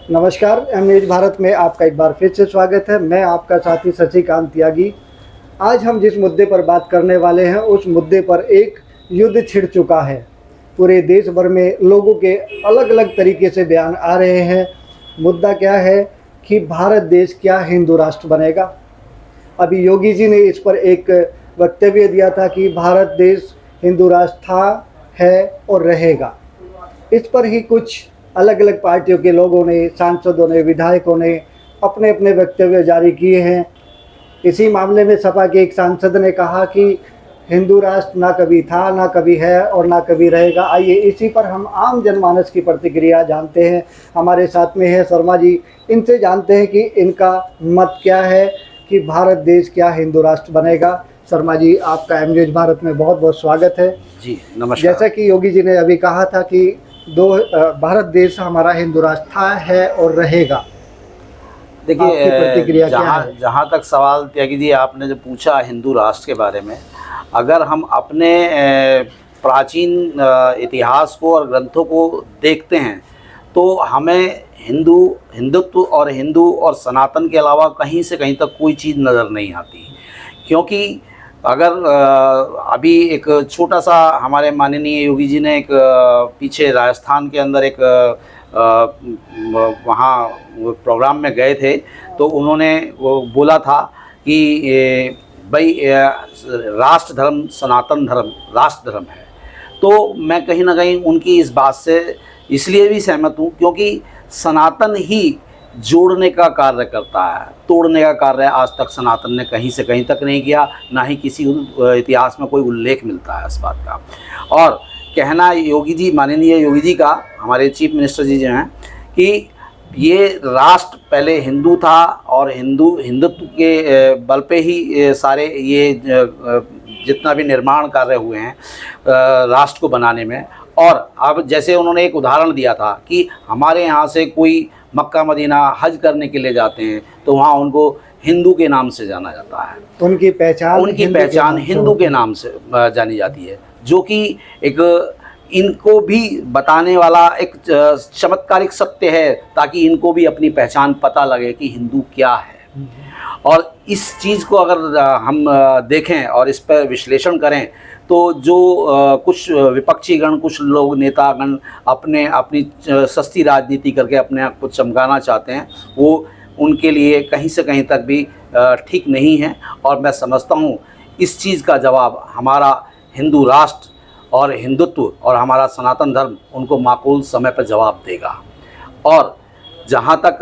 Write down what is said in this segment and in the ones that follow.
नमस्कार, एमएज भारत में आपका एक बार फिर से स्वागत है। मैं आपका साथी शशिकांत त्यागी। आज हम जिस मुद्दे पर बात करने वाले हैं उस मुद्दे पर एक युद्ध छिड़ चुका है। पूरे देश भर में लोगों के अलग अलग तरीके से बयान आ रहे हैं। मुद्दा क्या है कि भारत देश क्या हिंदू राष्ट्र बनेगा। अभी योगी जी ने इस पर एक वक्तव्य दिया था कि भारत देश हिंदू राष्ट्र था, है और रहेगा। इस पर ही कुछ अलग अलग पार्टियों के लोगों ने, सांसदों ने, विधायकों ने अपने अपने वक्तव्य जारी किए हैं। इसी मामले में सपा के एक सांसद ने कहा कि हिंदू राष्ट्र ना कभी था, ना कभी है और ना कभी रहेगा। आइए इसी पर हम आम जनमानस की प्रतिक्रिया जानते हैं। हमारे साथ में है शर्मा जी, इनसे जानते हैं कि इनका मत क्या है कि भारत देश क्या हिंदू राष्ट्र बनेगा। शर्मा जी, आपका एमएज भारत में बहुत बहुत स्वागत है। जी नमस्कार। जैसा कि योगी जी ने अभी कहा था कि भारत देश हमारा हिंदू राष्ट्र था, है और रहेगा। देखिए, जहाँ तक सवाल त्यागी जी आपने जो पूछा हिंदू राष्ट्र के बारे में, अगर हम अपने प्राचीन इतिहास को और ग्रंथों को देखते हैं तो हमें हिंदुत्व और हिंदू और सनातन के अलावा कहीं से कहीं तक कोई चीज़ नज़र नहीं आती। क्योंकि अगर अभी एक छोटा सा हमारे माननीय योगी जी ने एक पीछे राजस्थान के अंदर एक वहाँ प्रोग्राम में गए थे तो उन्होंने वो बोला था कि भाई राष्ट्र धर्म सनातन धर्म राष्ट्र धर्म है। तो मैं कहीं ना कहीं उनकी इस बात से इसलिए भी सहमत हूँ क्योंकि सनातन ही जोड़ने का कार्य करता है, तोड़ने का कार्य आज तक सनातन ने कहीं से कहीं तक नहीं किया, ना ही किसी इतिहास में कोई उल्लेख मिलता है इस बात का। और कहना योगी जी, माननीय योगी जी का, हमारे चीफ मिनिस्टर जी जो हैं, कि ये राष्ट्र पहले हिंदू था और हिंदुत्व के बल पे ही सारे ये जितना भी निर्माण कार्य हुए हैं राष्ट्र को बनाने में। और अब जैसे उन्होंने एक उदाहरण दिया था कि हमारे यहाँ से कोई मक्का मदीना हज करने के लिए जाते हैं तो वहाँ उनको हिंदू के नाम से जाना जाता है, उनकी पहचान हिंदू के नाम से जानी जाती है, जो कि एक इनको भी बताने वाला एक चमत्कारिक सत्य है ताकि इनको भी अपनी पहचान पता लगे कि हिंदू क्या है। और इस चीज़ को अगर हम देखें और इस पर विश्लेषण करें तो जो कुछ विपक्षी गण, कुछ लोग नेतागण अपनी सस्ती राजनीति करके अपने आप को चमकाना चाहते हैं, वो उनके लिए कहीं से कहीं तक भी ठीक नहीं है। और मैं समझता हूँ इस चीज़ का जवाब हमारा हिंदू राष्ट्र और हिंदुत्व और हमारा सनातन धर्म उनको माकूल समय पर जवाब देगा। और जहाँ तक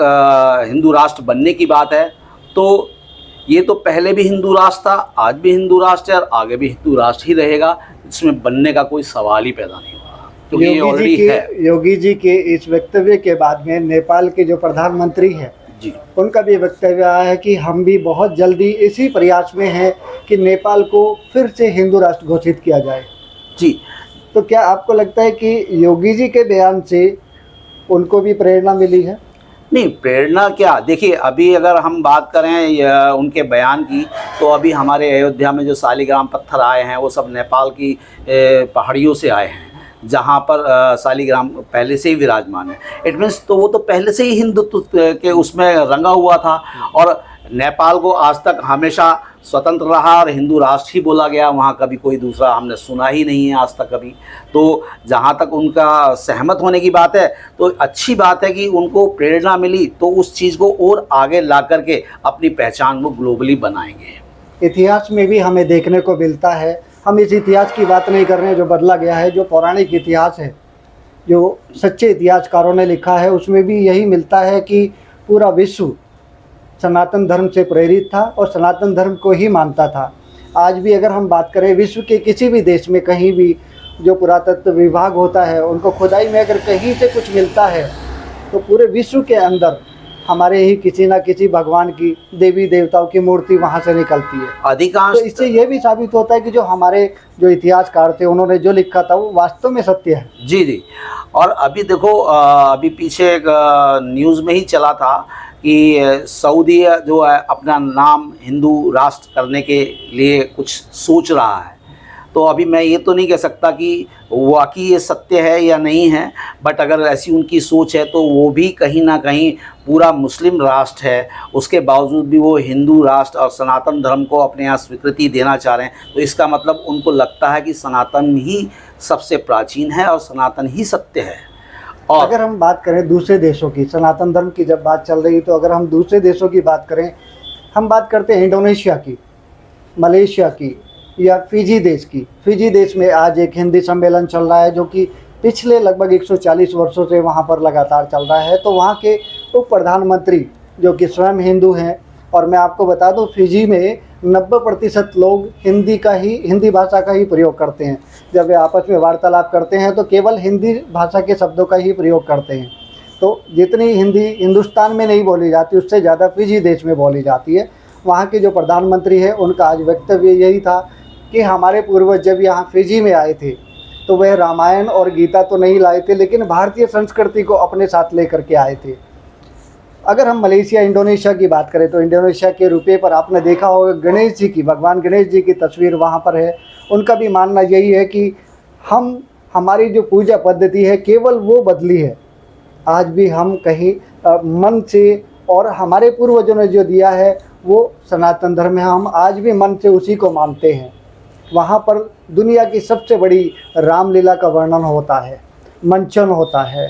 हिंदू राष्ट्र बनने की बात है तो ये तो पहले भी हिंदू राष्ट्र था, आज भी हिंदू राष्ट्र है और आगे भी हिंदू राष्ट्र ही रहेगा। इसमें बनने का कोई सवाल ही पैदा नहीं होगा क्योंकि ये ऑलरेडी है। योगी जी के इस वक्तव्य के बाद में नेपाल के जो प्रधानमंत्री हैं जी, उनका भी वक्तव्य आया है कि हम भी बहुत जल्दी इसी प्रयास में हैं कि नेपाल को फिर से हिंदू राष्ट्र घोषित किया जाए। जी, तो क्या आपको लगता है कि योगी जी के बयान से उनको भी प्रेरणा मिली है? नहीं, प्रेरणा क्या, देखिए अभी अगर हम बात करें उनके बयान की तो अभी हमारे अयोध्या में जो शालिग्राम पत्थर आए हैं वो सब नेपाल की पहाड़ियों से आए हैं, जहाँ पर शालिग्राम पहले से ही विराजमान है। इट मीन्स तो वो तो पहले से ही हिंदुत्व के उसमें रंगा हुआ था। और नेपाल को आज तक हमेशा स्वतंत्र रहा और हिंदू राष्ट्र ही बोला गया, वहाँ कभी कोई दूसरा हमने सुना ही नहीं है आज तक कभी। तो जहाँ तक उनका सहमत होने की बात है तो अच्छी बात है कि उनको प्रेरणा मिली तो उस चीज़ को और आगे ला करके अपनी पहचान वो ग्लोबली बनाएंगे। इतिहास में भी हमें देखने को मिलता है, हम इस इतिहास की बात नहीं कर रहे हैं जो बदला गया है, जो पौराणिक इतिहास है, जो सच्चे इतिहासकारों ने लिखा है, उसमें भी यही मिलता है कि पूरा विश्व सनातन धर्म से प्रेरित था और सनातन धर्म को ही मानता था। आज भी अगर हम बात करें विश्व के किसी भी देश में कहीं भी जो पुरातत्व विभाग होता है, उनको खुदाई में अगर कहीं से कुछ मिलता है तो पूरे विश्व के अंदर हमारे ही किसी ना किसी भगवान की, देवी देवताओं की मूर्ति वहाँ से निकलती है अधिकांश। तो इससे ये भी साबित होता है कि जो हमारे जो इतिहासकार थे उन्होंने जो लिखा था वो वास्तव में सत्य है। जी जी। और अभी देखो अभी पीछे एक न्यूज़ में ही चला था कि सऊदी जो है अपना नाम हिंदू राष्ट्र करने के लिए कुछ सोच रहा है। तो अभी मैं ये तो नहीं कह सकता कि वाकई ये सत्य है या नहीं है, बट अगर ऐसी उनकी सोच है तो वो भी कहीं ना कहीं पूरा मुस्लिम राष्ट्र है, उसके बावजूद भी वो हिंदू राष्ट्र और सनातन धर्म को अपने यहाँ स्वीकृति देना चाह रहे हैं। तो इसका मतलब उनको लगता है कि सनातन ही सबसे प्राचीन है और सनातन ही सत्य है। और अगर हम बात करें दूसरे देशों की, सनातन धर्म की जब बात चल रही, तो अगर हम दूसरे देशों की बात करें, हम बात करते हैं इंडोनेशिया की, मलेशिया की या फिजी देश की। फिजी देश में आज एक हिंदी सम्मेलन चल रहा है जो कि पिछले लगभग 140 वर्षों से वहाँ पर लगातार चल रहा है। तो वहाँ के उप प्रधानमंत्री जो कि स्वयं हिंदू हैं, और मैं आपको बता दूं फिजी में 90% लोग हिंदी भाषा का ही प्रयोग करते हैं। जब वे आपस में वार्तालाप करते हैं तो केवल हिंदी भाषा के शब्दों का ही प्रयोग करते हैं। तो जितनी हिंदी हिंदुस्तान में नहीं बोली जाती, उससे ज़्यादा फिजी देश में बोली जाती है। वहाँ के जो प्रधानमंत्री हैं उनका आज वक्तव्य यही था कि हमारे पूर्वज जब यहाँ फिजी में आए थे तो वह रामायण और गीता तो नहीं लाए थे, लेकिन भारतीय संस्कृति को अपने साथ लेकर के आए थे। अगर हम मलेशिया, इंडोनेशिया की बात करें तो इंडोनेशिया के रुपये पर आपने देखा होगा गणेश जी की, भगवान गणेश जी की तस्वीर वहाँ पर है। उनका भी मानना यही है कि हमारी जो पूजा पद्धति है केवल वो बदली है। आज भी हम कहीं मन से, और हमारे पूर्वजों ने जो दिया है वो सनातन धर्म है, हम आज भी मन से उसी को मानते हैं। वहाँ पर दुनिया की सबसे बड़ी रामलीला का वर्णन होता है, मंचन होता है।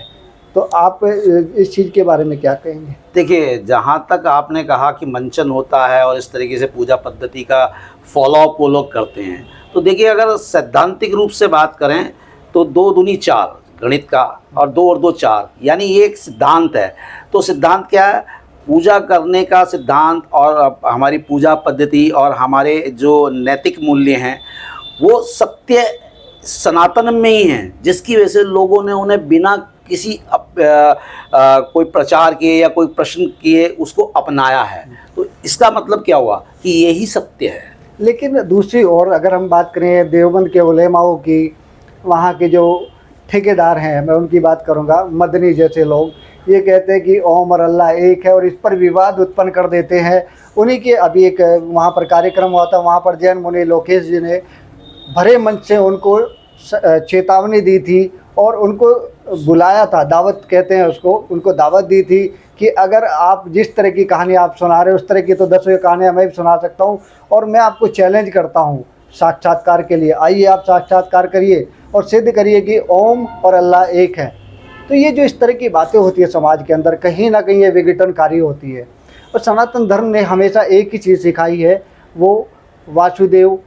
तो आप इस चीज़ के बारे में क्या कहेंगे? देखिए, जहाँ तक आपने कहा कि मंचन होता है और इस तरीके से पूजा पद्धति का फॉलोअप वो लोग करते हैं, तो देखिए अगर सैद्धांतिक रूप से बात करें तो 2 दूनी 4 गणित का, और 2 और 2 4, यानी ये एक सिद्धांत है। तो सिद्धांत क्या है? पूजा करने का सिद्धांत और हमारी पूजा पद्धति और हमारे जो नैतिक मूल्य हैं वो सत्य सनातन में ही हैं, जिसकी वजह से लोगों ने उन्हें बिना किसी कोई प्रचार किए या कोई प्रश्न किए उसको अपनाया है। तो इसका मतलब क्या हुआ कि यही सत्य है। लेकिन दूसरी ओर अगर हम बात करें देवबंद के उलेमाओं की, वहाँ के जो ठेकेदार हैं, मैं उनकी बात करूँगा, मदनी जैसे लोग, ये कहते हैं कि ओम और अल्लाह एक है और इस पर विवाद उत्पन्न कर देते हैं। उन्हीं के अभी एक वहाँ पर कार्यक्रम हुआ था, वहाँ पर जैन मुनि लोकेश जी ने भरे मंच से उनको चेतावनी दी थी और उनको बुलाया था, दावत कहते हैं उसको, उनको दावत दी थी कि अगर आप जिस तरह की कहानी आप सुना रहे हो उस तरह की तो 10 कहानियाँ मैं भी सुना सकता हूँ, और मैं आपको चैलेंज करता हूँ साक्षात्कार के लिए। आइए आप साक्षात्कार करिए और सिद्ध करिए कि ओम और अल्लाह एक है। तो ये जो इस तरह की बातें होती है समाज के अंदर, कहीं ना कहीं ये विघटनकारी होती है। और सनातन धर्म ने हमेशा एक ही चीज़ सिखाई है, वो वासुदेव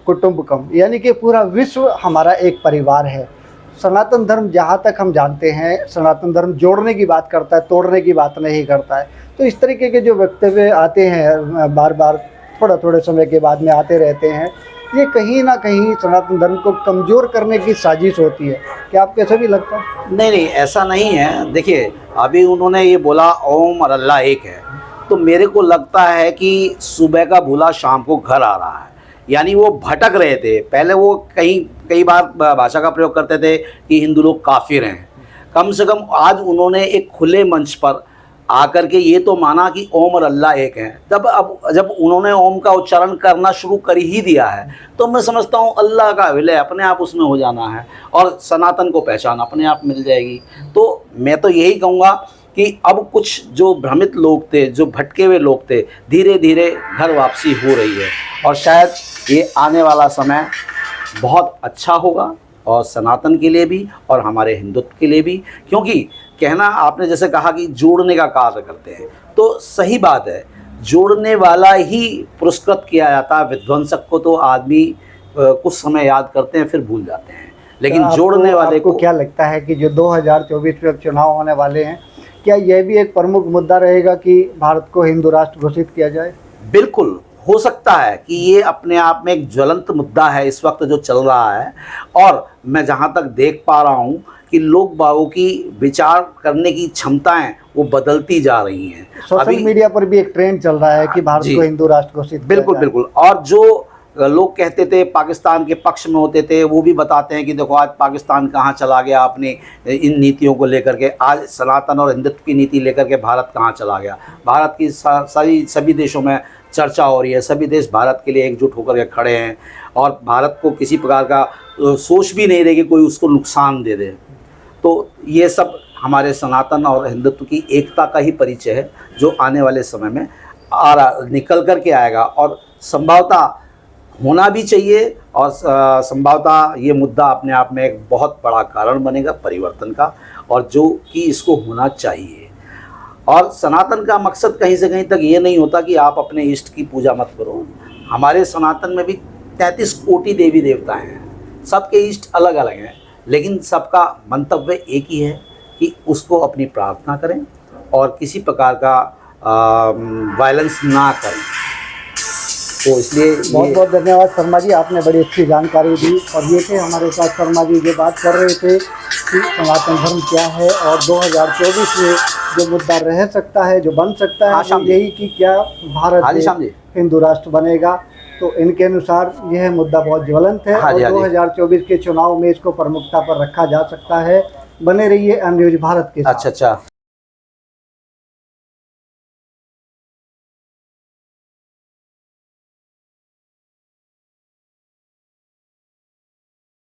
कुटुंबकम, यानी कि पूरा विश्व हमारा एक परिवार है। सनातन धर्म जहाँ तक हम जानते हैं, सनातन धर्म जोड़ने की बात करता है, तोड़ने की बात नहीं करता है। तो इस तरीके के जो वक्तव्य आते हैं बार बार, थोड़े समय के बाद में आते रहते हैं, ये कहीं ना कहीं सनातन धर्म को कमज़ोर करने की साजिश होती है। क्या आपको ऐसा भी लगता है? नहीं, ऐसा नहीं है। देखिए, अभी उन्होंने ये बोला ओम और अल्लाह एक है, तो मेरे को लगता है कि सुबह का भूला शाम को घर आ रहा है। यानी वो भटक रहे थे। पहले वो कई बार भाषा का प्रयोग करते थे कि हिंदू लोग काफिर हैं। कम से कम आज उन्होंने एक खुले मंच पर आकर के ये तो माना कि ओम और अल्लाह एक हैं। जब उन्होंने ओम का उच्चारण करना शुरू कर ही दिया है, तो मैं समझता हूँ अल्लाह का विलय अपने आप उसमें हो जाना है और सनातन को पहचान अपने आप मिल जाएगी। तो मैं तो यही कहूँगा कि अब कुछ जो भ्रमित लोग थे, जो भटके हुए लोग थे, धीरे धीरे घर वापसी हो रही है और शायद ये आने वाला समय बहुत अच्छा होगा और सनातन के लिए भी और हमारे हिंदुत्व के लिए भी। क्योंकि कहना, आपने जैसे कहा कि जोड़ने का कार्य करते हैं, तो सही बात है, जोड़ने वाला ही पुरस्कृत किया जाता है। विध्वंसक को तो आदमी कुछ समय याद करते हैं फिर भूल जाते हैं, लेकिन तो जोड़ने वाले को क्या लगता है कि जो 2024 में चुनाव होने वाले हैं, क्या यह भी एक प्रमुख मुद्दा रहेगा कि भारत को हिंदू राष्ट्र घोषित किया जाए? बिल्कुल हो सकता है कि ये अपने आप में एक ज्वलंत मुद्दा है इस वक्त जो चल रहा है। और मैं जहाँ तक देख पा रहा हूँ कि लोग बागों की विचार करने की क्षमताएं वो बदलती जा रही हैं। सोशल मीडिया पर भी एक ट्रेंड चल रहा है कि भारत को हिंदू राष्ट्र घोषित बिल्कुल बिल्कुल। और जो लोग कहते थे पाकिस्तान के पक्ष में होते थे, वो भी बताते हैं कि देखो आज पाकिस्तान कहाँ चला गया अपनी इन नीतियों को लेकर के, आज सनातन और हिंदुत्व की नीति लेकर के भारत कहाँ चला गया। भारत की सभी देशों में चर्चा हो रही है, सभी देश भारत के लिए एकजुट होकर के खड़े हैं और भारत को किसी प्रकार का सोच भी नहीं रहे कि कोई उसको नुकसान दे दे। तो ये सब हमारे सनातन और हिंदुत्व की एकता का ही परिचय है, जो आने वाले समय में निकल कर के आएगा और संभवतः होना भी चाहिए। और संभवतः ये मुद्दा अपने आप में एक बहुत बड़ा कारण बनेगा परिवर्तन का, और जो कि इसको होना चाहिए। और सनातन का मकसद कहीं से कहीं तक ये नहीं होता कि आप अपने इष्ट की पूजा मत करो। हमारे सनातन में भी 33 कोटि देवी देवता हैं, सबके इष्ट अलग अलग हैं, लेकिन सबका मंतव्य एक ही है कि उसको अपनी प्रार्थना करें और किसी प्रकार का वायलेंस ना करें। तो इसलिए बहुत बहुत धन्यवाद शर्मा जी, आपने बड़ी अच्छी जानकारी दी। और ये थे हमारे साथ शर्मा जी, जो बात कर रहे थे कि सनातन धर्म क्या है और 2024 में जो मुद्दा रह सकता है, जो बन सकता है, वो यही कि क्या भारत हिंदू राष्ट्र बनेगा। तो इनके अनुसार यह मुद्दा बहुत ज्वलंत है और 2024 के चुनाव में इसको प्रमुखता पर रखा जा सकता है। बने रहिए अन्य न्यूज़ भारत के साथ। अच्छा।